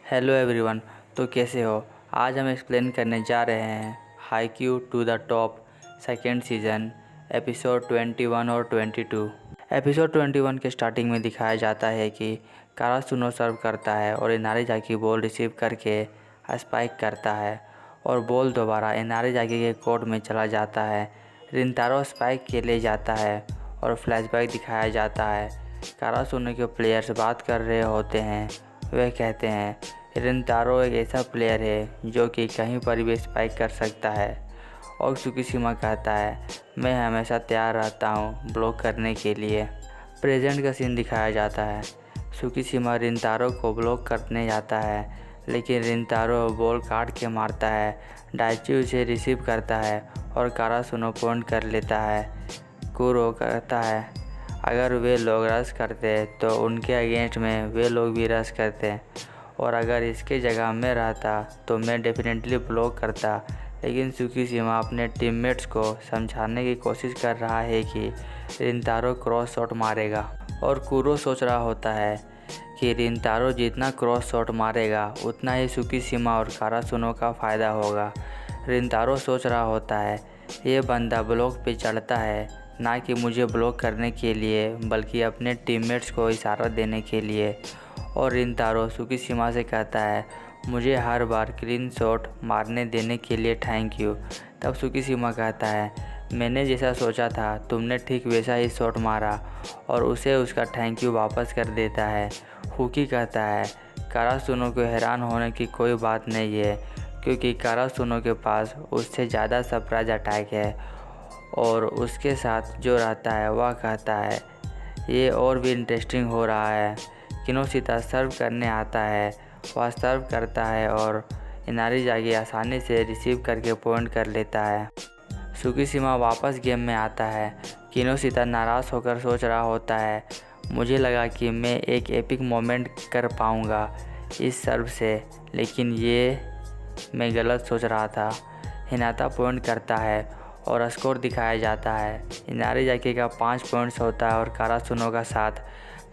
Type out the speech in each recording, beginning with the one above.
Hello everyone. तो कैसे हो? आज हम एक्सप्लेन करने जा रहे हैं Haikyuu to the top second season episode 21 और 22। एपिसोड 21 के स्टार्टिंग में दिखाया जाता है कि कारासुनो सर्व करता है और इनारीजाकी बॉल रिसीव करके स्पाइक करता है और बॉल दोबारा इनारीजाकी के कोर्ट में चला जाता है। रिंतारो स्पाइक के लिए जाता है और फ्लैशबैक दिखाया जाता है। कारासुनो के प्लेयर्स बात कर रहे होते हैं। वे कहते हैं रिंतारो एक ऐसा प्लेयर है जो कि कहीं पर भी स्पाइक कर सकता है और त्सुकिशिमा कहता है मैं हमेशा तैयार रहता हूँ ब्लॉक करने के लिए। प्रेजेंट का सीन दिखाया जाता है। त्सुकिशिमा रिंतारो को ब्लॉक करने जाता है लेकिन रिंतारो बॉल काट के मारता है। डाइची उसे रिसीव करता है और कारासुनो पॉइंट कर लेता है। कुरो कहता है अगर वे लोग रश करते तो उनके अगेंस्ट में वे लोग भी रश करते और अगर इसके जगह मैं रहता तो मैं डेफिनेटली ब्लॉक करता। लेकिन त्सुकिशिमा अपने टीममेट्स को समझाने की कोशिश कर रहा है कि रिंतारो क्रॉस शॉट मारेगा और कुरो सोच रहा होता है कि रिंतारो जितना क्रॉस शॉट मारेगा उतना ही त्सुकिशिमा और कारासुनो का फ़ायदा होगा। रिंतारो सोच रहा होता है ये बंदा ब्लॉक पे चढ़ता है ना कि मुझे ब्लॉक करने के लिए बल्कि अपने टीममेट्स को इशारा देने के लिए। और रिंतारो त्सुकिशिमा से कहता है मुझे हर बार क्लीन शॉट मारने देने के लिए थैंक यू। तब त्सुकिशिमा कहता है मैंने जैसा सोचा था तुमने ठीक वैसा ही शॉट मारा और उसे उसका थैंक यू वापस कर देता है। हुकी कहता है कारासुनो को हैरान होने की कोई बात नहीं है क्योंकि कारासुनो के पास उससे ज़्यादा सरप्राइज अटैक है और उसके साथ जो रहता है वह कहता है ये और भी इंटरेस्टिंग हो रहा है। किनोशिता सर्व करने आता है, वह सर्व करता है और इनारीजाकी आसानी से रिसीव करके पॉइंट कर लेता है। त्सुकिशिमा वापस गेम में आता है। किनोशिता नाराज़ होकर सोच रहा होता है मुझे लगा कि मैं एक एपिक मोमेंट कर पाऊँगा इस सर्व से, लेकिन ये मैं गलत सोच रहा था। हिनाता पॉइंट करता है और स्कोर दिखाया जाता है। इनारीजाकी का 5 पॉइंट्स होता है और कारासुनो का 7।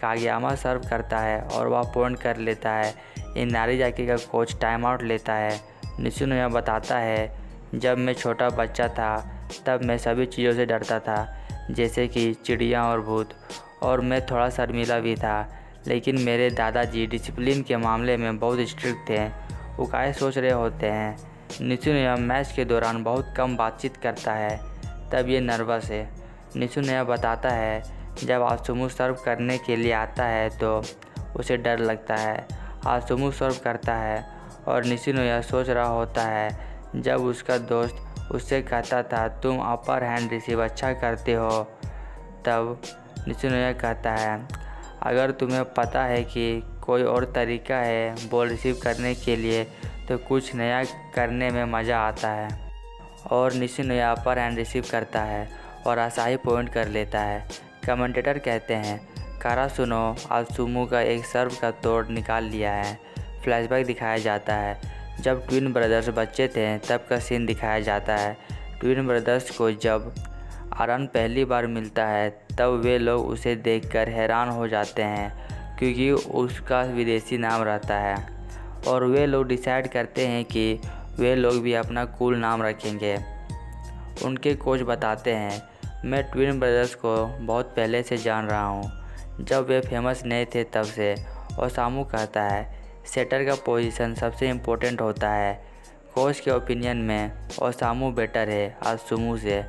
कागयामा सर्व करता है और वह पॉइंट कर लेता है। इनारीजाकी का कोच टाइम आउट लेता है। निशिनोया बताता है जब मैं छोटा बच्चा था तब मैं सभी चीज़ों से डरता था जैसे कि चिड़िया और भूत, और मैं थोड़ा शर्मीला भी था, लेकिन मेरे दादाजी डिसिप्लिन के मामले में बहुत स्ट्रिक्ट थे। उकाई सोच रहे होते हैं निशिनोया मैच के दौरान बहुत कम बातचीत करता है, तब ये नर्वस है। निशिनोया बताता है जब आत्सुमु सर्व करने के लिए आता है तो उसे डर लगता है। आत्सुमु सर्व करता है और निशिनोया सोच रहा होता है जब उसका दोस्त उससे कहता था तुम अपर हैंड रिसीव अच्छा करते हो, तब निशिनोया कहता है अगर तुम्हें पता है कि कोई और तरीका है बॉल रिसीव करने के लिए तो कुछ नया करने में मज़ा आता है। और निशिनोया अपर हैंड रिसीव करता है और आसानी पॉइंट कर लेता है। कमेंटेटर कहते हैं कारासुनो आत्सुमु का एक सर्व का तोड़ निकाल लिया है। फ्लैशबैक दिखाया जाता है जब ट्विन ब्रदर्स बच्चे थे तब का सीन दिखाया जाता है। ट्विन ब्रदर्स को जब आरन पहली बार मिलता है तब वे लोग उसे देखकर हैरान हो जाते हैं क्योंकि उसका विदेशी नाम रहता है और वे लोग डिसाइड करते हैं कि वे लोग भी अपना कूल नाम रखेंगे। उनके कोच बताते हैं मैं ट्विन ब्रदर्स को बहुत पहले से जान रहा हूँ, जब वे फेमस नहीं थे तब से। ओसामू कहता है सेटर का पोजीशन सबसे इम्पोर्टेंट होता है। कोच के ओपिनियन में ओसामू बेटर है आत्सुमु से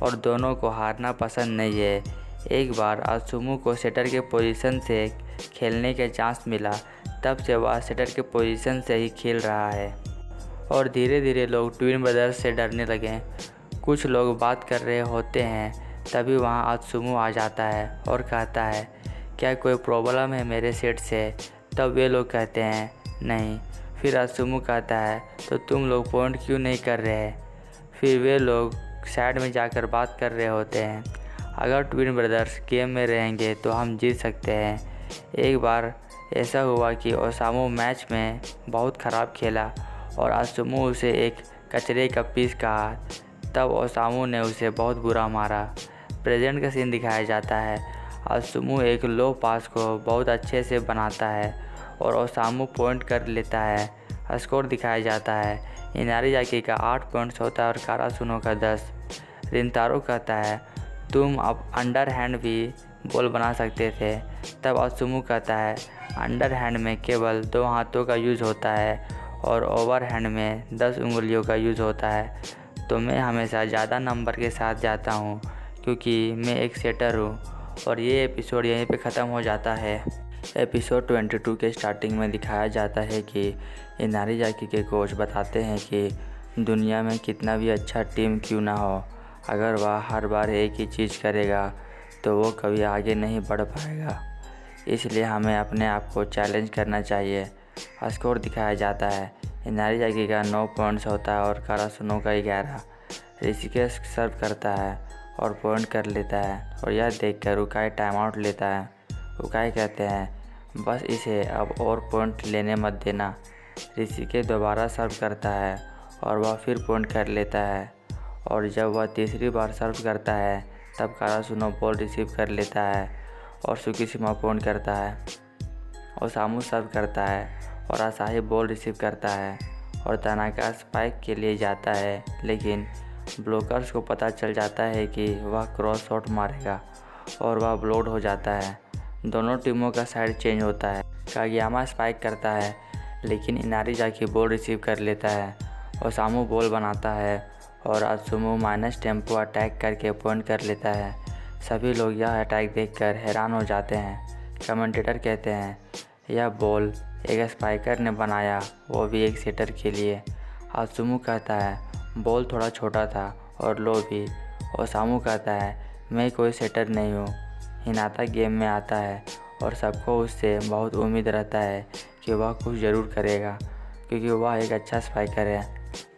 और दोनों को हारना पसंद नहीं है। एक बार आत्सुमु को सेटर के पोजीशन से खेलने के चांस मिला, तब से वह सेटर के पोजीशन से ही खेल रहा है और धीरे धीरे लोग ट्विन ब्रदर्स से डरने लगे। कुछ लोग बात कर रहे होते हैं तभी वहाँ आत्सुमु आ जाता है और कहता है क्या कोई प्रॉब्लम है मेरे सेट से? तब वे लोग कहते हैं नहीं। फिर आत्सुमु कहता है तो तुम लोग पॉइंट क्यों नहीं कर रहे? फिर वे लोग साइड में जाकर बात कर रहे होते हैं अगर ट्विन ब्रदर्स गेम में रहेंगे तो हम जीत सकते हैं। एक बार ऐसा हुआ कि ओसामू मैच में बहुत ख़राब खेला और आत्सुमु उसे एक कचरे का पीस कहा, तब ओसामू ने उसे बहुत बुरा मारा। प्रेजेंट का सीन दिखाया जाता है। आत्सुमु एक लो पास को बहुत अच्छे से बनाता है और ओसामू पॉइंट कर लेता है। स्कोर दिखाया जाता है। इनारियाकी का 8 पॉइंट्स होता है और कारासुनो का 10। रिंतारो कहता है तुम अब अंडर हैंड भी बॉल बना सकते थे। तब ओसामू कहता है अंडर हैंड में केवल 2 हाथों का यूज़ होता है और ओवर हैंड में 10 उंगलियों का यूज़ होता है। तो मैं हमेशा ज़्यादा नंबर के साथ जाता हूँ क्योंकि मैं एक सेटर हूँ। और ये एपिसोड यहीं पे ख़त्म हो जाता है। एपिसोड 22 के स्टार्टिंग में दिखाया जाता है कि इनारियाकी के कोच बताते हैं कि दुनिया में कितना भी अच्छा टीम क्यों ना हो, अगर वह हर बार एक ही चीज़ करेगा तो वो कभी आगे नहीं बढ़ पाएगा। इसलिए हमें अपने आप को चैलेंज करना चाहिए। स्कोर दिखाया जाता है। इनारियाकी का 9 पॉइंट्स होता है और कारासुनो का 11। ऋषिकेश सर्व करता है और पॉइंट कर लेता है और यह देखकर उकाई टाइम आउट लेता है। उकाई कहते हैं बस इसे अब और पॉइंट लेने मत देना। ऋषिकेश दोबारा सर्व करता है और वह फिर पॉइंट कर लेता है और जब वह तीसरी बार सर्व करता है तब कारासुनो बॉल रिसीव कर लेता है और सुकीशिमा पॉइंट करता है। ओसामू सर्व करता है और आसाही बॉल रिसीव करता है और तनाका स्पाइक के लिए जाता है, लेकिन ब्लॉकर्स को पता चल जाता है कि वह क्रॉस शॉट मारेगा और वह ब्लॉक्ड हो जाता है। दोनों टीमों का साइड चेंज होता है। कागियामा स्पाइक करता है लेकिन इनारियाकी बॉल रिसीव कर लेता है। ओसामू बॉल बनाता है और ओसामू माइनस टेम्पो अटैक करके पॉइंट कर लेता है। सभी लोग यह अटैक देखकर हैरान हो जाते हैं। कमेंटेटर कहते हैं यह बॉल एक स्पाइकर ने बनाया, वो भी एक सेटर के लिए। ओसामू कहता है बॉल थोड़ा छोटा था और लो भी। ओसामू कहता है मैं कोई सेटर नहीं हूँ। हिनाता गेम में आता है और सबको उससे बहुत उम्मीद रहता है कि वह कुछ ज़रूर करेगा क्योंकि वह एक अच्छा स्पाइकर है।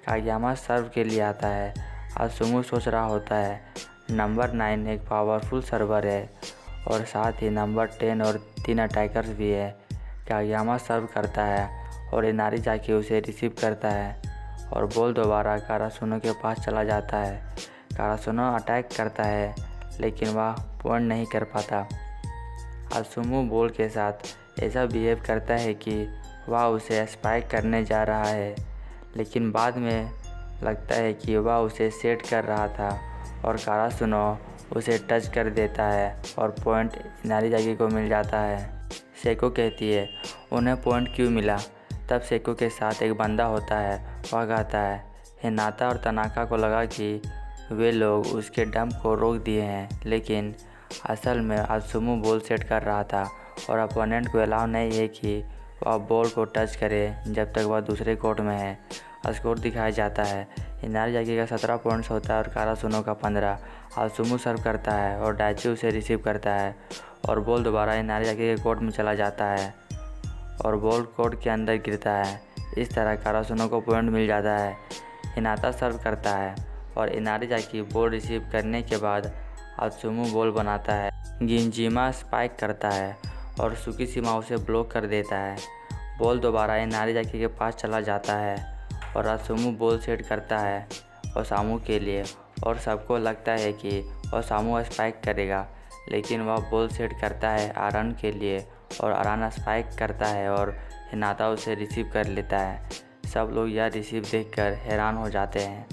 कागियामा सर्व के लिए आता है। ओसामू सोच रहा होता है नंबर 9 एक पावरफुल सर्वर है और साथ ही नंबर 10 और 3 अटैकर्स भी है। कागियामा सर्व करता है और इनारियाकी उसे रिसीव करता है और बॉल दोबारा कारासुनो के पास चला जाता है। कारासुनो अटैक करता है लेकिन वह पॉइंट नहीं कर पाता। ओसामू बॉल के साथ ऐसा बिहेव करता है कि वह उसे स्पाइक करने जा रहा है, लेकिन बाद में लगता है कि वह उसे सेट कर रहा था और कारासुनो उसे टच कर देता है और पॉइंट इनारियाकी को मिल जाता है। सेको कहती है उन्हें पॉइंट क्यों मिला। तब सेको के साथ एक बंदा होता है। वह कहता है हिनाता और तनाका को लगा कि वे लोग उसके डंप को रोक दिए हैं, लेकिन असल में ओसामू बॉल सेट कर रहा था और अपोनेंट को अलाउ नहीं है कि वह बॉल को टच करे जब तक वह दूसरे कोर्ट में है। स्कोर दिखाया जाता है। इनारियाकी का 17 पॉइंट्स होता है और कारासुनो का 15। ओसामू सर्व करता है और डाइची उसे रिसीव करता है और बॉल दोबारा इनारियाकी के कोर्ट में चला जाता है और बॉल कोर्ट के अंदर गिरता है। इस तरह कारासुनो को पॉइंट मिल जाता है। हिनाता सर्व करता है और इनारियाकी बॉल रिसीव करने के बाद ओसामू बॉल बनाता है। गिंजिमा स्पाइक करता है और सुकीशिमा उसे ब्लॉक कर देता है। बॉल दोबारा इनारियाकी के पास चला जाता है और ओसामू बॉल सेट करता है ओसामू के लिए और सबको लगता है कि ओसामू स्पाइक करेगा, लेकिन वह बॉल सेट करता है आरन के लिए और आरन स्पाइक करता है और हिनाता उसे रिसीव कर लेता है। सब लोग यह रिसीव देखकर हैरान हो जाते हैं।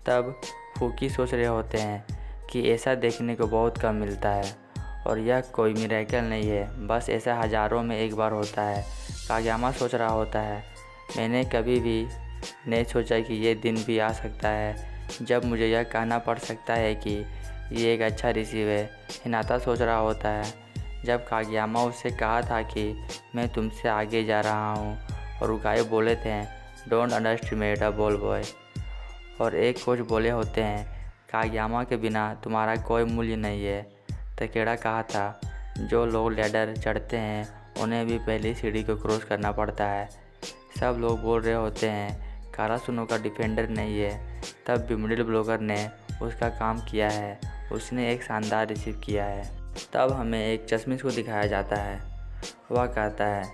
तब फूकी सोच रहे होते हैं कि ऐसा देखने को बहुत कम मिलता है और यह कोई मिरेकल नहीं है, बस ऐसा हज़ारों में एक बार होता है। कागियामा सोच रहा होता है मैंने कभी भी नहीं सोचा कि ये दिन भी आ सकता है जब मुझे यह कहना पड़ सकता है कि ये एक अच्छा रिसीव है। हिनाता सोच रहा होता है जब कागियामा उससे कहा था कि मैं तुमसे आगे जा रहा हूँ और उकाई बोले थे don't underestimate a ball boy, और एक कोच बोले होते हैं कागियामा के बिना तुम्हारा कोई मूल्य नहीं है। तकेड़ा कहा था जो लोग लैडर चढ़ते हैं उन्हें भी पहली सीढ़ी को क्रॉस करना पड़ता है। सब लोग बोल रहे होते हैं कारासुनो का डिफेंडर नहीं है। तब भी मिडिल ब्लॉकर ने उसका काम किया है, उसने एक शानदार रिसीव किया है। तब हमें एक चश्मिश को दिखाया जाता है। वह कहता है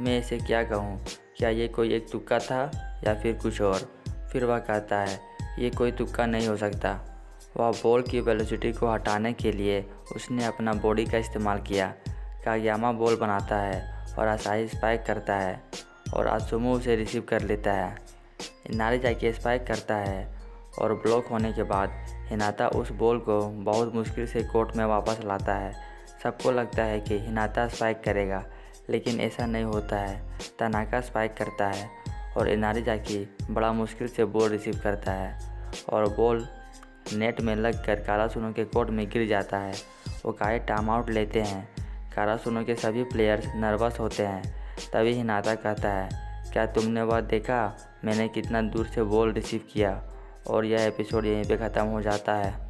मैं इसे क्या कहूँ, क्या ये कोई एक तुक्का था या फिर कुछ और। फिर वह कहता है ये कोई तुक्का नहीं हो सकता। वह बॉल की वेलोसिटी को हटाने के लिए उसने अपना बॉडी का इस्तेमाल किया। कागियामा बॉल बनाता है और असाही स्पाइक करता है और आत्सुमो उसे रिसीव कर लेता है। इनारी जाके स्पाइक करता है और ब्लॉक होने के बाद हिनाता उस बॉल को बहुत मुश्किल से कोर्ट में वापस लाता है। सबको लगता है कि हिनाता स्पाइक करेगा, लेकिन ऐसा नहीं होता है। तनाका स्पाइक करता है और इनारी जाकी बड़ा मुश्किल से बॉल रिसीव करता है और बॉल नेट में लगकर कारासुनो के कोर्ट में गिर जाता है। ओकाई टाइम आउट लेते हैं। कारासुनो के सभी प्लेयर्स नर्वस होते हैं। तभी हिनाता कहता है, क्या तुमने वह देखा मैंने कितना दूर से बॉल रिसीव किया। और यह एपिसोड यहीं पे ख़त्म हो जाता है।